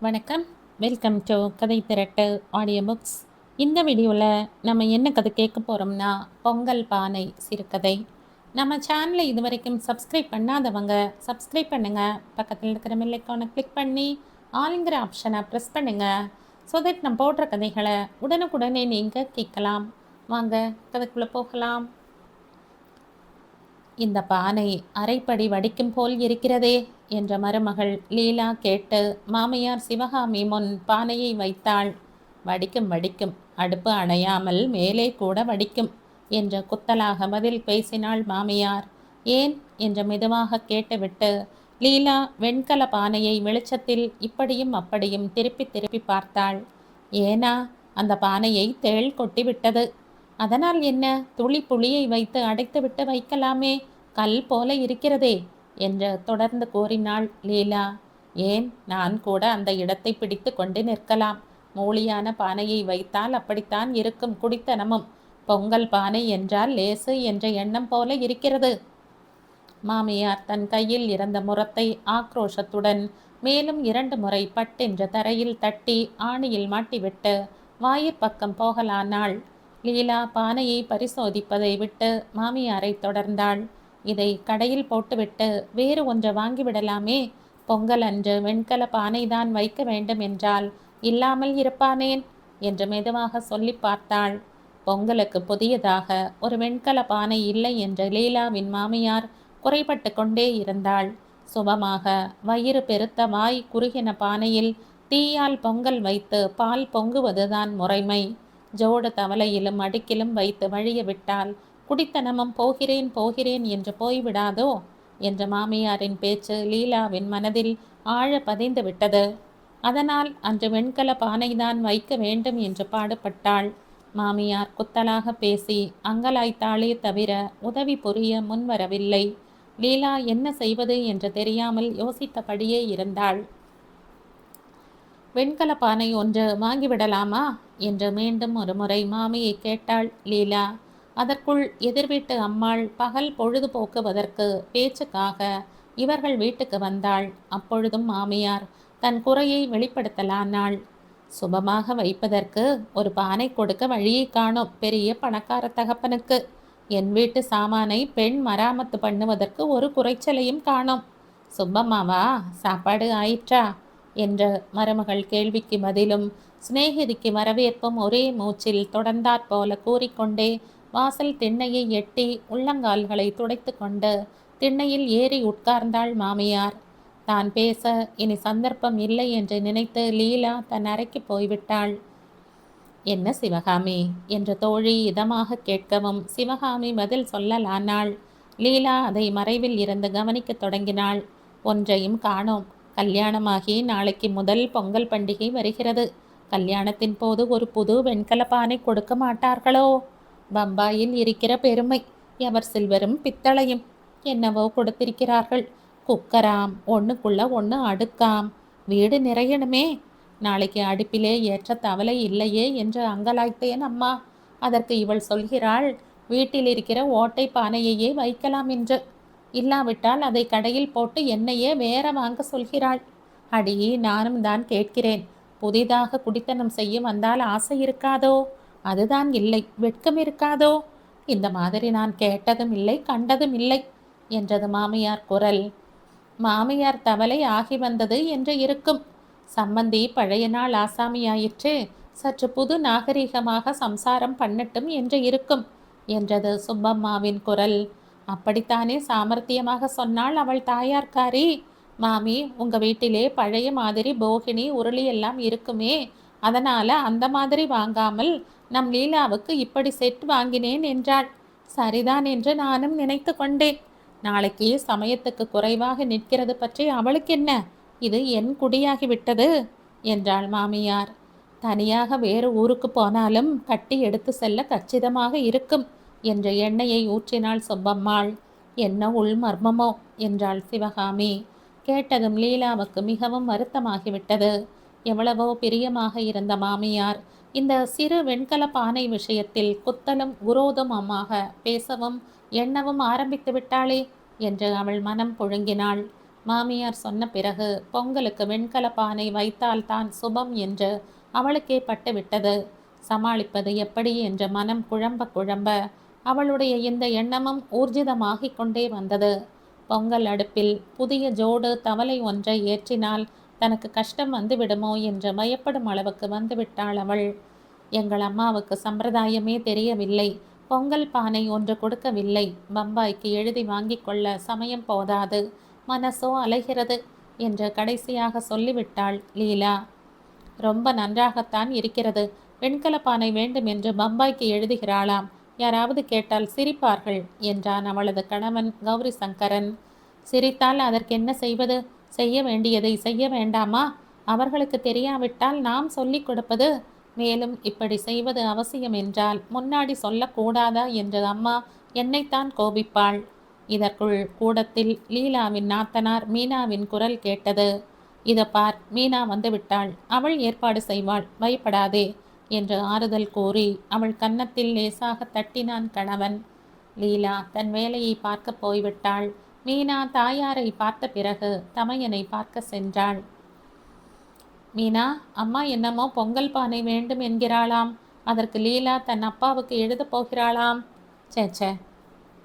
வணக்கம். Welcome to கதை திரட்டு audio books. இந்த வீடியோவில் நம்ம என்ன கதை கேட்க போகிறோம்னா, பொங்கல் பானை சிறுகதை. நம்ம சேனலை இது வரைக்கும் சப்ஸ்கிரைப் பண்ணாதவங்க சப்ஸ்கிரைப் பண்ணுங்கள். பக்கத்தில் இருக்கிற பெல் ஐகானை கிளிக் பண்ணி ஆளுங்கிற ஆப்ஷனை ப்ரெஸ் பண்ணுங்கள். ஸோ தட் நம்ம போடுற கதைகளை உடனுக்குடனே நீங்கள் கேட்கலாம். வாங்க கதைக்குள்ளே போகலாம். இந்த பானை அரைப்படி வடிக்கும் போல் இருக்கிறதே என்ற மருமகள் லீலா கேட்டு மாமியார் சிவகாமி முன் பானையை வைத்தாள். வடிக்கும் வடிக்கும், அடுப்பு அணையாமல் மேலே கூட வடிக்கும் என்ற குத்தலாக பதில் பேசினாள் மாமியார். ஏன் என்று மெதுவாக கேட்டுவிட்டு லீலா வெண்கல பானையை வெளிச்சத்தில் இப்படியும் அப்படியும் திருப்பி திருப்பி பார்த்தாள். ஏனா, அந்த பானையை தேள் கொட்டிவிட்டது. அதனால் என்ன, துளி புளியை வைத்து அடைத்துவிட்டு வைக்கலாமே, கல் போல இருக்கிறதே என்று தொடர்ந்து கூறினாள் லீலா. ஏன், நான் கூட அந்த இடத்தை பிடித்து கொண்டு நிற்கலாம். மூலியான பானையை வைத்தால் அப்படித்தான் இருக்கும் குடித்தனமும். பொங்கல் பானை என்றால் லேசு என்ற எண்ணம் போல இருக்கிறது. மாமியார் தன் கையில் இருந்த முறத்தை ஆக்ரோஷத்துடன் மேலும் 2 முறை பட்டென்ற தரையில் தட்டி ஆணியில் மாட்டிவிட்டு வாயிற்பக்கம் போகலானாள். லீலா பானையை பரிசோதிப்பதை விட்டு மாமியாரை தொடர்ந்தாள். இதை கடையில் போட்டுவிட்டு வேறு ஒன்றை வாங்கிவிடலாமே. பொங்கல் அன்று வெண்கல பானைதான் வைக்க வேண்டும் என்றால் இல்லாமல் இருப்பானேன் என்று மெதுவாக சொல்லி பார்த்தாள். பொங்கலுக்கு புதியதாக ஒரு வெண்கல பானை இல்லை என்ற லீலாவின் மாமியார் குறைபட்டு கொண்டே இருந்தாள். சுபமாக வயிறு பெருத்த வாய் குறுகின பானையில் தீயால் பொங்கல் வைத்து பால் பொங்குவதுதான் முறைமை. ஜோடு தவளையிலும் அடுக்கிலும் வைத்து வழிய விட்டால் குடித்தனமும் போகிறேன் போகிறேன் என்று போய்விடாதோ என்ற மாமியாரின் பேச்சு லீலாவின் மனதில் ஆழ பதிந்து விட்டது. அதனால் அன்று வெண்கல பானைதான் வைக்க வேண்டும் என்று பாடுபட்டாள். மாமியார் குத்தலாக பேசி அங்கலாய்த்தாளே தவிர உதவி புரிய முன்வரவில்லை. லீலா என்ன செய்வது என்று தெரியாமல் யோசித்தபடியே இருந்தாள். வெண்கல பானை ஒன்று வாங்கிவிடலாமா என்று மீண்டும் ஒரு முறை மாமியை கேட்டாள் லீலா. அதற்குள் எதிர்வீட்டு அம்மாள் பகல் பொழுது போக்குவதற்கு பேச்சுக்காக இவர்கள் வீட்டுக்கு வந்தாள். அப்பொழுதும் மாமியார் தன் குறையை வெளிப்படுத்தலானாள். சுபமாக வைப்பதற்கு ஒரு பானை கொடுக்க வழியை காணோம் பெரிய பணக்கார தகப்பனுக்கு. என் வீட்டு சாமானை பெண் மராமத்து பண்ணுவதற்கு ஒரு குறைச்சலையும் காணோம். சுப்பம்மாவா, சாப்பாடு ஆயிற்றா என்ற மருமகள் கேள்விக்கு பதிலும் சிநேகிதிக்கு வரவேற்பும் ஒரே மூச்சில் தொடர்ந்தாற்போல கூறிக்கொண்டே வாசல் திண்ணையை எட்டி உள்ளங்கால்களை துடைத்து கொண்டு திண்ணையில் ஏறி உட்கார்ந்தாள் மாமியார். தான் பேச இனி சந்தர்ப்பம் இல்லை என்று நினைத்து லீலா தன் அறைக்கு போய்விட்டாள். என்ன சிவகாமி என்று தோழி இதமாக கேட்கவும் சிவகாமி பதில் சொல்லலானாள். லீலா அதை மறைவில் இருந்து கவனிக்க தொடங்கினாள். ஒன்றையும் காணோம். கல்யாணமாகி நாளைக்கு முதல் பொங்கல் பண்டிகை வருகிறது. கல்யாணத்தின் போது ஒரு புது வெண்கல பானை கொடுக்க மாட்டார்களோ? பம்பாயில் இருக்கிற பெருமை, எவர் சில்வரும் பித்தளையும் என்னவோ கொடுத்திருக்கிறார்கள். குக்கராம், ஒன்றுக்குள்ள ஒன்று அடுக்காம். வீடு நிறையணுமே. நாளைக்கு அடுப்பிலே ஏற்ற தவளை இல்லையே என்று அங்கலாய்த்தேன் அம்மா. அதற்கு இவள் சொல்கிறாள், வீட்டில் இருக்கிற ஓட்டை பானையையே வைக்கலாம் என்று. இல்லாவிட்டால் அதை கடையில் போட்டு என்னையே வேற வாங்க சொல்கிறாள். அடி, நானும் தான் கேட்கிறேன். புதிதாக குடித்தனம் செய்ய வந்தால் ஆசை இருக்காதோ? அதுதான் இல்லை, வெட்கம் இருக்காதோ? இந்த மாதிரி நான் கேட்டதும் இல்லை, கண்டதும் இல்லை என்றது மாமியார் குரல். மாமியார் தவளை ஆகி வந்தது என்று இருக்கும். சம்பந்தி பழைய நாள் ஆசாமியாயிற்று, சற்று புது நாகரிகமாக சம்சாரம் பண்ணட்டும் என்று இருக்கும் என்றது சுப்பம்மாவின் குரல். அப்படித்தானே சாமர்த்தியமாக சொன்னாள் அவள் தாயார்காரி. மாமி, உங்க வீட்டிலே பழைய மாதிரி போகினி உருளி எல்லாம் இருக்குமே, அதனால அந்த மாதிரி வாங்காமல் நம் லீலாவுக்கு இப்படி செட் வாங்கினேன் என்றாள். சரிதான் என்று நானும் நினைத்து கொண்டேன். நாளைக்கு சமயத்துக்கு குறைவாக நிற்கிறது பற்றி அவளுக்கு என்ன, இது என் குடியாகிவிட்டது என்றாள் மாமியார். தனியாக வேறு ஊருக்கு போனாலும் கட்டி எடுத்து செல்ல கச்சிதமாக இருக்கும் என்ற எண்ணெயை ஊற்றினாள் சுப்பம்மாள். என்ன உள் மர்மமோ என்றாள் சிவகாமி. கேட்டதும் லீலாவுக்கு மிகவும் வருத்தமாகிவிட்டது. எவ்வளவோ பிரியமாக இருந்த மாமியார் இந்த சிறு வெண்கல பானை விஷயத்தில் குத்தலும் குரோதமுமாக பேசவும் எண்ணவும் ஆரம்பித்து விட்டாளே என்று அவள் மனம் புழுங்கினாள். மாமியார் சொன்ன பிறகு பொங்கலுக்கு வெண்கல பானை வைத்தால்தான் சுபம் என்று அவளுக்கே பட்டுவிட்டது. சமாளிப்பது எப்படி என்ற மனம் குழம்ப குழம்ப அவளுடைய இந்த எண்ணமும் ஊர்ஜிதமாகிக் கொண்டே வந்தது. பொங்கல் அடுப்பில் புதிய ஜோடு தவளை ஒன்றை ஏற்றினால் தனக்கு கஷ்டம் வந்துவிடுமோ என்று பயப்படும் அளவுக்கு வந்துவிட்டாள் அவள். எங்கள் அம்மாவுக்கு சம்பிரதாயமே தெரியவில்லை. பொங்கல் பானை ஒன்று கொடுக்கவில்லை. பம்பாய்க்கு எழுதி வாங்கி கொள்ள சமயம் போதாது, மனசோ அலைகிறது என்று கடைசியாக சொல்லிவிட்டாள் லீலா. ரொம்ப நன்றாகத்தான் இருக்கிறது. வெண்கல பானை வேண்டும் என்று பம்பாய்க்கு எழுதுகிறாளாம். யாராவது கேட்டால் சிரிப்பார்கள் என்றான் அவளது கணவன் கௌரி சங்கரன். சிரித்தால் அதற்கென்ன செய்வது? செய்ய வேண்டியதை செய்ய வேண்டாமா? அவர்களுக்கு தெரியாவிட்டால் நாம் சொல்லிக் கொடுப்பது. மேலும் இப்படி செய்வது அவசியம் என்றால் முன்னாடி சொல்லக்கூடாதா என்று அம்மா என்னைத்தான் கோபிப்பாள். இதற்குள் கூடத்தில் லீலாவின் நாத்தனார் மீனாவின் குரல் கேட்டது. இத பார், மீனா வந்துவிட்டாள். அவள் ஏற்பாடு செய்வாள், பயப்படாதே என்று ஆறுதல் கூறி அவள் கன்னத்தில் லேசாக தட்டினான் கணவன். லீலா தன் வேலையை பார்க்க போய்விட்டாள். மீனா தாயாரை பார்த்த பிறகு தமையனை பார்க்க சென்றாள். மீனா, அம்மா என்னமோ பொங்கல் பானை வேண்டும் என்கிறாளாம். அதற்கு லீலா தன் அப்பாவுக்கு எழுதப் போகிறாளாம். சேச்சே,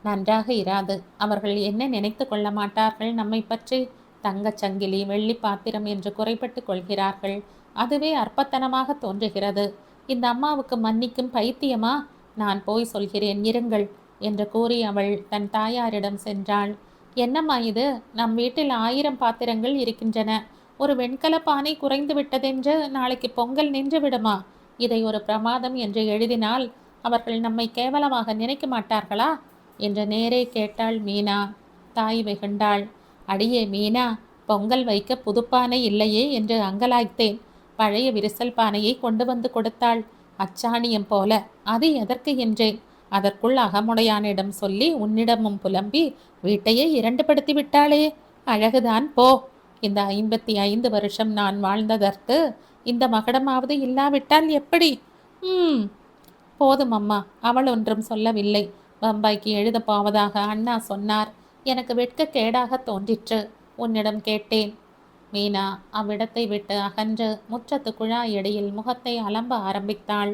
நன்றாக இராது. அவர்கள் என்ன நினைத்து கொள்ள மாட்டார்கள் நம்மை பற்றி? தங்கச்சங்கிலி வெள்ளி பாத்திரம் என்று குறைபட்டு கொள்கிறார்கள். அதுவே அற்பத்தனமாக தோன்றுகிறது. இந்த அம்மாவுக்கு மன்னிக்கும் பைத்தியமா? நான் போய் சொல்கிறேன், இருங்கள் என்று கூறி அவள் தன் தாயாரிடம் சென்றாள். என்னம்மா இது? நம் வீட்டில் 1000 பாத்திரங்கள் இருக்கின்றன. ஒரு வெண்கல பானை குறைந்து விட்டதென்று நாளைக்கு பொங்கல் நின்று விடுமா? இதை ஒரு பிரமாதம் என்று எழுதினால் அவர்கள் நம்மை கேவலமாக நினைக்க மாட்டார்களா என்று நேரே கேட்டாள் மீனா. தாய் வெகுண்டாள். அடியே மீனா, பொங்கல் வைக்க புதுப்பானை இல்லையே என்று அங்கலாய்த்தேன். பழைய விரிசல் பானையை கொண்டு வந்து கொடுத்தாள், அச்சாணியம் போல. அது எதற்கு என்றேன். அதற்குள் அகமுடையானிடம் சொல்லி உன்னிடமும் புலம்பி வீட்டையே 2 படுத்தி விட்டாளே. அழகுதான் போ. இந்த 55 வருஷம் நான் வாழ்ந்ததற்கு இந்த மகடமாவது இல்லாவிட்டால் எப்படி? போதும் அம்மா. அவள் ஒன்றும் சொல்லவில்லை. பம்பாய்க்கு எழுத போவதாக அண்ணா சொன்னார். எனக்கு வெட்கக்கேடாக தோன்றிற்று. உன்னிடம் கேட்டேன். மீனா அவ்விடத்தை விட்டு அகன்று முற்றத்து குழாயடியில் முகத்தை அலம்ப ஆரம்பித்தாள்.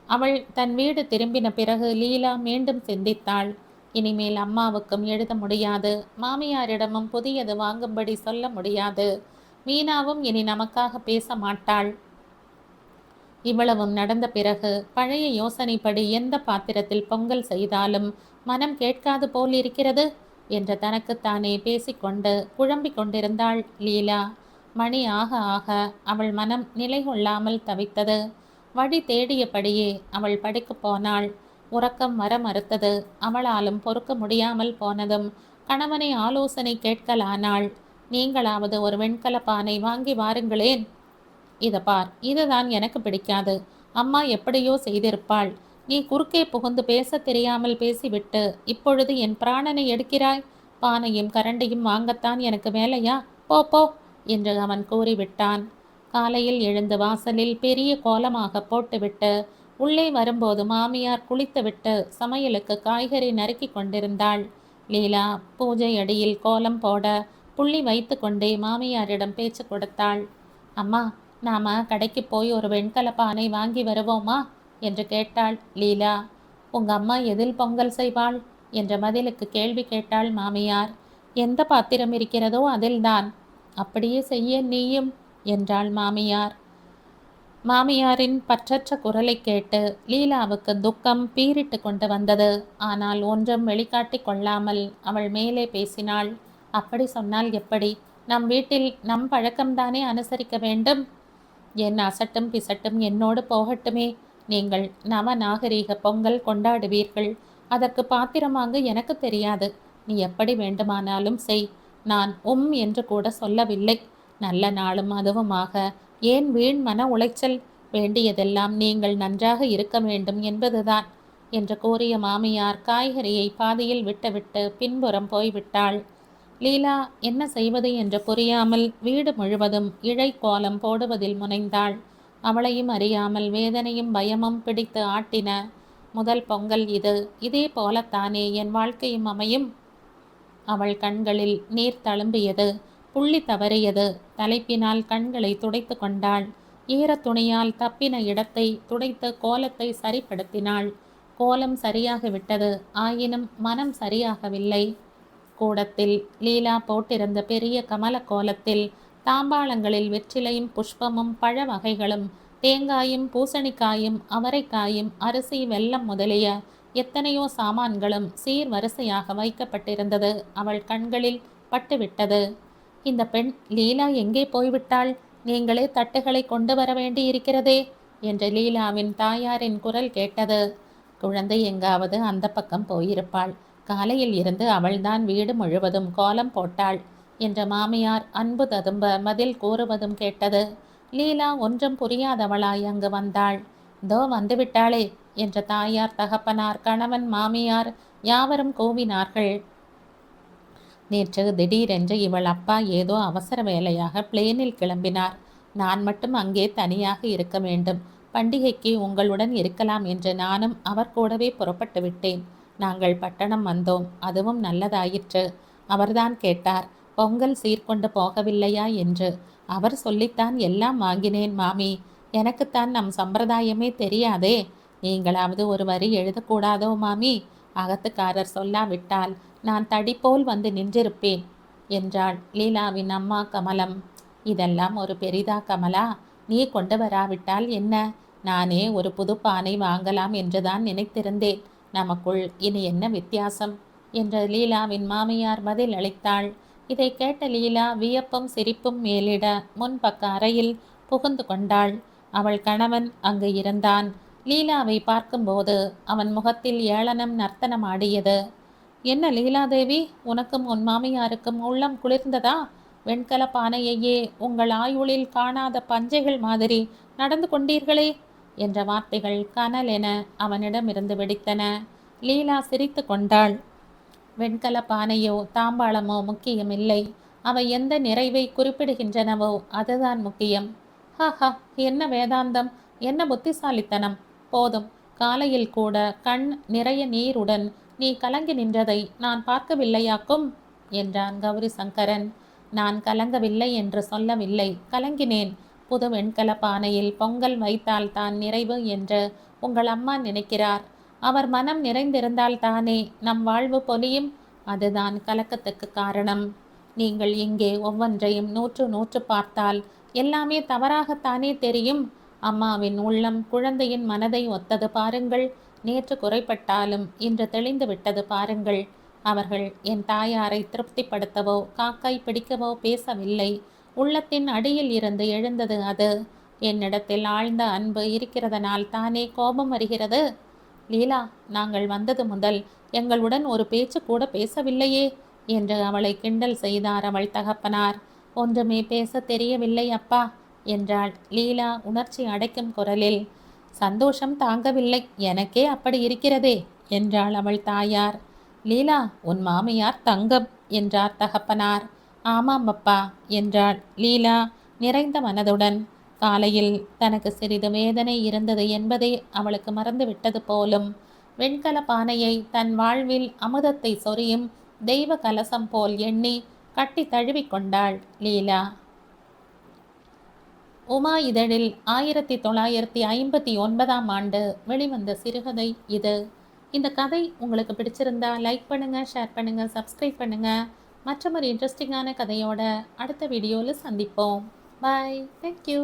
அவள் தன் வீடு திரும்பின பிறகு லீலா மீண்டும் சிந்தித்தாள். இனிமேல் அம்மாவுக்கும் எழுத முடியாது, மாமியாரிடமும் புதியது வாங்கும்படி சொல்ல முடியாது. மீனாவும் இனி நமக்காக பேச மாட்டாள். இவ்வளவும் நடந்த பிறகு பழைய யோசனைப்படி எந்த பாத்திரத்தில் பொங்கல் செய்தாலும் மனம் கேட்காது போல் இருக்கிறது என்று தனக்குத்தானே பேசிக்கொண்டு குழம்பிக் கொண்டிருந்தாள் லீலா. மணி ஆக ஆக அவள் மனம் நிலை கொள்ளாமல் தவித்தது. வழி தேடியபடியே அவள் படுக்கப் போனாள். உறக்கம் வர மறுத்தது. அவளாலும் பொறுக்க முடியாமல் போனதும் கணவனை ஆலோசனை கேட்கலானாள். நீங்களாவது ஒரு வெண்கல பானை வாங்கி வாருங்களேன். இதை பார், இதுதான் எனக்கு பிடிக்காது. அம்மா எப்படியோ செய்திருப்பாள். நீ குறுக்கே புகுந்து பேச தெரியாமல் பேசிவிட்டு இப்பொழுது என் பிராணனை எடுக்கிறாய். பானையும் கரண்டியும் வாங்கத்தான் எனக்கு வேலையா? போ போ என்று அவன் கூறிவிட்டான். காலையில் எழுந்து வாசலில் பெரிய கோலமாக போட்டுவிட்டு உள்ளே வரும்போது மாமியார் குளித்துவிட்டு சமையலுக்கு காய்கறி நறுக்கி கொண்டிருந்தாள். லீலா பூஜை அடியில் கோலம் போட புள்ளி வைத்து கொண்டே மாமியாரிடம் பேச்சு கொடுத்தாள். அம்மா, நாம கடைக்கு போய் ஒரு வெண்கல பானை வாங்கி வருவோமா என்று கேட்டாள் லீலா. உங்க அம்மா எதில் பொங்கல் செய்வாள் என்ற பதிலுக்கு கேள்வி கேட்டாள் மாமியார். எந்த பாத்திரம் இருக்கிறதோ அதில்தான். அப்படியே செய்ய நீயும் என்றாள் மாமியார். மாமியாரின் பற்றற்ற குரலை கேட்டு லீலாவுக்கு துக்கம் பீறிட்டு கொண்டு வந்தது. ஆனால் ஒன்றும் வெளிக்காட்டி கொள்ளாமல் அவள் மேலே பேசினாள். அப்படி சொன்னால் எப்படி? நம் வீட்டில் நம் பழக்கம்தானே அனுசரிக்க வேண்டும். என் அசட்டும் பிசட்டும் என்னோடு போகட்டுமே. நீங்கள் நவநாகரீக பொங்கல் கொண்டாடுவீர்கள். அதற்கு பாத்திரம் வாங்க எனக்கு தெரியாது. நீ எப்படி வேண்டுமானாலும் செய். நான் என்று கூட சொல்லவில்லை. நல்ல நாளும் அதுவுமாக ஏன் வீண் மன உளைச்சல்? வேண்டியதெல்லாம் நீங்கள் நன்றாக இருக்க வேண்டும் என்பதுதான் என்று கூறிய மாமியார் காய்கறியை பாதியில் விட்டுவிட்டு பின்புறம் போய்விட்டாள். லீலா என்ன செய்வது என்று புரியாமல் வீடு முழுவதும் இழை கோலம் போடுவதில் முனைந்தாள். அவளையும் அறியாமல் வேதனையும் பயமும் பிடித்து ஆட்டின. முதல் பொங்கல் இது. இதே போலத்தானே என் வாழ்க்கையும் அமையும். அவள் கண்களில் நீர் தழும்பியது. புள்ளி தவறியது. தலைப்பினால் கண்களை துடைத்து கொண்டாள். ஈரத் துணியால் தப்பின இடத்தை துடைத்து கோலத்தை சரிப்படுத்தினாள். கோலம் சரியாகிவிட்டது. ஆயினும் மனம் சரியாகவில்லை. கூடத்தில் லீலா போட்டிருந்த பெரிய கமல கோலத்தில் தாம்பாளங்களில் வெற்றிலையும் புஷ்பமும் பழ வகைகளும் தேங்காயும் பூசணிக்காயும் அவரைக்காயும் அரிசி வெல்லம் முதலிய எத்தனையோ சாமான்களும் சீர் வரிசையாக வைக்கப்பட்டிருந்தது. அவள் கண்களில் பட்டுவிட்டது. இந்த பெண் லீலா எங்கே போய்விட்டாள்? நீங்களே தட்டுகளை கொண்டு வர வேண்டியிருக்கிறதே என்று லீலாவின் தாயாரின் குரல் கேட்டது. குழந்தை எங்காவது அந்த பக்கம் போயிருப்பாள். காலையில் இருந்து அவள்தான் வீடு முழுவதும் கோலம் போட்டாள் என்ற மாமியார் அன்பு ததும்ப பதில் கூறுவதும் கேட்டது. லீலா ஒன்றும் புரியாதவளாய் அங்கு வந்தாள். தோ வந்துவிட்டாளே என்ற தாயார், தகப்பனார், கணவன், மாமியார் யாவரும் கூவினார்கள். நேற்று திடீரென்று இவள் அப்பா ஏதோ அவசர வேலையாக பிளேனில் கிளம்பினார். நான் மட்டும் அங்கே தனியாக இருக்க வேண்டும். பண்டிகைக்கு உங்களுடன் இருக்கலாம் என்று நானும் அவர் கூடவே புறப்பட்டு விட்டேன். நாங்கள் பட்டணம் வந்தோம். அதுவும் நல்லதாயிற்று. அவர்தான் கேட்டார், பொங்கல் சீர்கொண்டு போகவில்லையா என்று. அவர் சொல்லித்தான் எல்லாம் வாங்கினேன் மாமி. எனக்குத்தான் நம் சம்பிரதாயமே தெரியாதே. நீங்களாவது ஒரு வரி எழுதக்கூடாதோ மாமி? அகத்துக்காரர் சொல்லாவிட்டால் நான் தடிப்போல் வந்து நின்றிருப்பேன் என்றாள் லீலாவின் அம்மா கமலம். இதெல்லாம் ஒரு பெரிதா கமலா? நீ கொண்டு வராவிட்டால் என்ன? நானே ஒரு புது பானை வாங்கலாம் என்றுதான் நினைத்திருந்தேன். நமக்குள் இனி என்ன வித்தியாசம் என்று லீலாவின் மாமியார் பதில் அளித்தாள். இதை கேட்ட லீலா வியப்பும் சிரிப்பும் மேலிட முன்பக்க அறையில் புகுந்து கொண்டாள். அவள் கணவன் அங்கு இருந்தான். லீலாவை பார்க்கும்போது அவன் முகத்தில் ஏளனம் நர்த்தனம் ஆடியது. என்ன லீலாதேவி, உனக்கும் உன் மாமியாருக்கும் உள்ளம் குளிர்ந்ததா? வெண்கல பானையையே உங்கள் ஆயுளில் காணாத பஞ்சைகள் மாதிரி நடந்து கொண்டீர்களே என்ற வார்த்தைகள் கனல் என அவனிடமிருந்து வெடித்தன. லீலா சிரித்து கொண்டாள். வெண்கல பானையோ தாம்பாளமோ முக்கியமில்லை. அவை எந்த நிறைவை குறிப்பிடுகின்றனவோ அதுதான் முக்கியம். ஹஹா, என்ன வேதாந்தம், என்ன புத்திசாலித்தனம்! போதும், காலையில் கூட கண் நிறைய நீருடன் நீ கலங்கி நின்றதை நான் பார்க்கவில்லையாக்கும் என்றான் கௌரி சங்கரன். நான் கலங்கவில்லை என்று சொல்லவில்லை, கலங்கினேன். புது வெண்கல பானையில் பொங்கல் வைத்தால் தான் நிறைவு என்று உங்கள் அம்மா நினைக்கிறார். அவர் மனம் நிறைந்திருந்தால் தானே நம் வாழ்வு பொலியும். அதுதான் கலக்கத்துக்கு காரணம். நீங்கள் இங்கே ஒவ்வொன்றையும் நூற்று நூற்று பார்த்தால் எல்லாமே தவறாகத்தானே தெரியும். அம்மாவின் உள்ளம் குழந்தையின் மனதை ஒத்தது பாருங்கள். நேற்று குறைப்பட்டாலும் இன்று தெளிந்து விட்டது பாருங்கள். அவர்கள் என் தாயாரை திருப்திப்படுத்தவோ காக்காய் பிடிக்கவோ பேசவில்லை. உள்ளத்தின் அடியில் இருந்து எழுந்தது அது. என்னிடத்தில் ஆழ்ந்த அன்பு இருக்கிறதனால் தானே கோபம் வருகிறது. லீலா, நாங்கள் வந்தது முதல் எங்களுடன் ஒரு பேச்சு கூட பேசவில்லையே என்று அவளை கிண்டல் செய்தார் அவள் தகப்பனார். ஒன்றுமே பேச தெரியவில்லை அப்பா என்றாள் லீலா உணர்ச்சி அடைக்கும் குரலில். சந்தோஷம் தாங்கவில்லை, எனக்கே அப்படி இருக்கிறதே என்றாள் அவள் தாயார். லீலா, உன் மாமியார் தங்கம் என்றார் தகப்பனார். ஆமாம் அப்பா என்றாள் லீலா நிறைந்த மனதுடன். காலையில் தனக்கு சிறிது வேதனை இருந்தது என்பதை அவளுக்கு மறந்துவிட்டது போலும். வெண்கல பானையை தன் வாழ்வில் அமுதத்தை சொரியும் தெய்வ கலசம் போல் எண்ணி கட்டி தழுவிக்கொண்டாள் லீலா. உமா இதழில் 1959ஆம் ஆண்டு வெளிவந்த சிறுகதை இது. இந்த கதை உங்களுக்கு பிடிச்சிருந்தா லைக் பண்ணுங்கள், ஷேர் பண்ணுங்கள், சப்ஸ்கிரைப் பண்ணுங்கள். மற்றொரு இன்ட்ரெஸ்டிங்கான கதையோட அடுத்த வீடியோவில் சந்திப்போம். பாய். தேங்க்யூ.